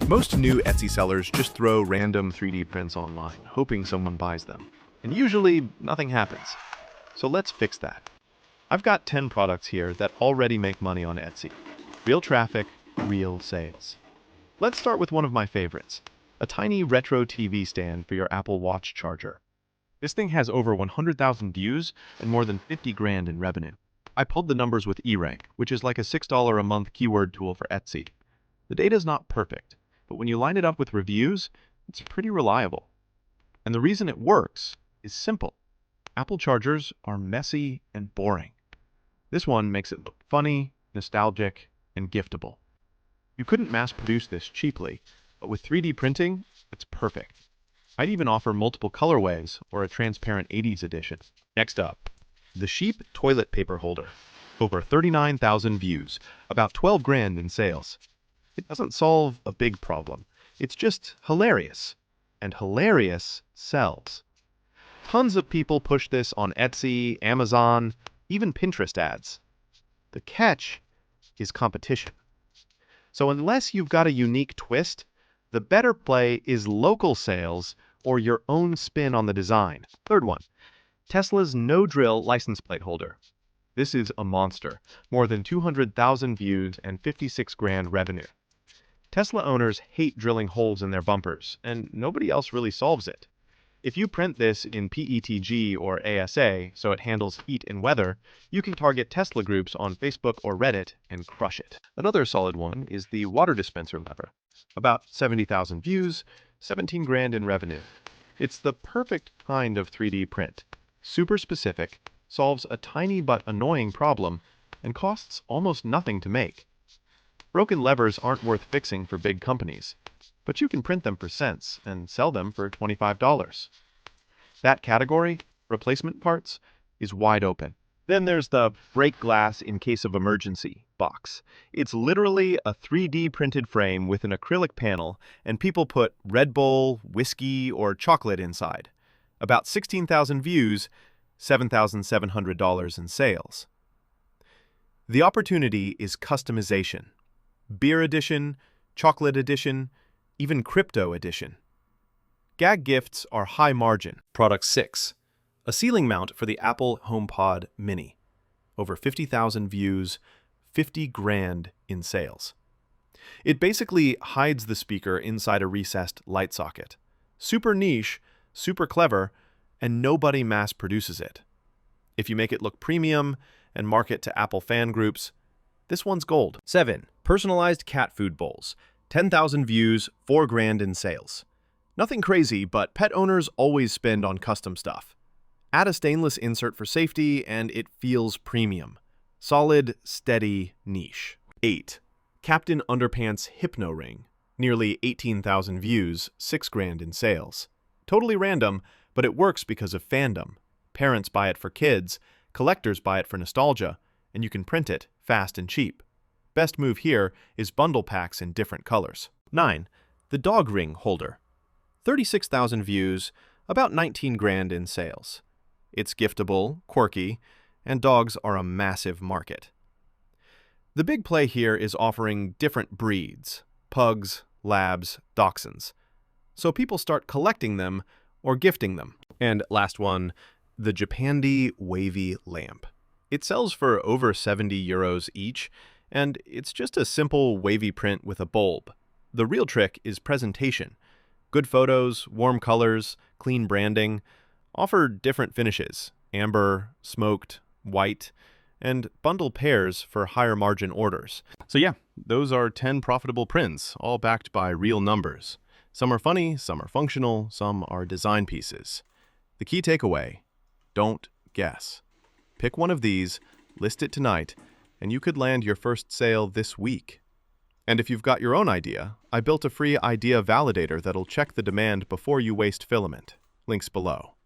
Most new Etsy sellers just throw random 3D prints online, hoping someone buys them. And usually, nothing happens. So let's fix that. I've got 10 products here that already make money on Etsy. Real traffic, real sales. Let's start with one of my favorites, a tiny retro TV stand for your Apple Watch charger. This thing has over 100,000 views and more than 50 grand in revenue. I pulled the numbers with eRank, which is like a $6 a month keyword tool for Etsy. The data's not perfect, but when you line it up with reviews, it's pretty reliable. And the reason it works is simple. Apple chargers are messy and boring. This one makes it look funny, nostalgic, and giftable. You couldn't mass produce this cheaply, but with 3D printing, it's perfect. I'd even offer multiple colorways or a transparent 80s edition. Next up, the Sheep toilet paper holder. Over 39,000 views, about 12 grand in sales. It doesn't solve a big problem. It's just hilarious. And hilarious sells. Tons of people push this on Etsy, Amazon, even Pinterest ads. The catch is competition. So unless you've got a unique twist, the better play is local sales or your own spin on the design. Third one, Tesla's no-drill license plate holder. This is a monster. More than 200,000 views and 56 grand revenue. Tesla owners hate drilling holes in their bumpers, and nobody else really solves it. If you print this in PETG or ASA, so it handles heat and weather, you can target Tesla groups on Facebook or Reddit and crush it. Another solid one is the water dispenser lever. About 70,000 views, 17 grand in revenue. It's the perfect kind of 3D print. Super specific, solves a tiny but annoying problem, and costs almost nothing to make. Broken levers aren't worth fixing for big companies, but you can print them for cents and sell them for $25. That category, replacement parts, is wide open. Then there's the break glass in case of emergency box. It's literally a 3D printed frame with an acrylic panel, and people put Red Bull, whiskey, or chocolate inside. About 16,000 views, $7,700 in sales. The opportunity is customization. Beer edition, chocolate edition, even crypto edition. Gag gifts are high margin. Product 6. A ceiling mount for the Apple HomePod Mini. Over 50,000 views, 50 grand in sales. It basically hides the speaker inside a recessed light socket. Super niche, super clever, and nobody mass produces it. If you make it look premium and market to Apple fan groups, this one's gold. 7. Personalized cat food bowls. 10,000 views, 4 grand in sales. Nothing crazy, but pet owners always spend on custom stuff. Add a stainless insert for safety, and it feels premium. Solid, steady, niche. 8. Captain Underpants Hypno Ring. Nearly 18,000 views, 6 grand in sales. Totally random, but it works because of fandom. Parents buy it for kids, collectors buy it for nostalgia, and you can print it fast and cheap. Best move here is bundle packs in different colors. 9. The dog ring holder. 36,000 views, about 19 grand in sales. It's giftable, quirky, and dogs are a massive market. The big play here is offering different breeds, pugs, labs, dachshunds. So people start collecting them or gifting them. And last one, the Japandi Wavy lamp. It sells for over 70 euros each, and it's just a simple wavy print with a bulb. The real trick is presentation. Good photos, warm colors, clean branding. Offer different finishes, amber, smoked, white, and bundle pairs for higher margin orders. So yeah, those are 10 profitable prints, all backed by real numbers. Some are funny, some are functional, some are design pieces. The key takeaway, don't guess. Pick one of these, list it tonight, and you could land your first sale this week. And if you've got your own idea, I built a free idea validator that'll check the demand before you waste filament. Links below.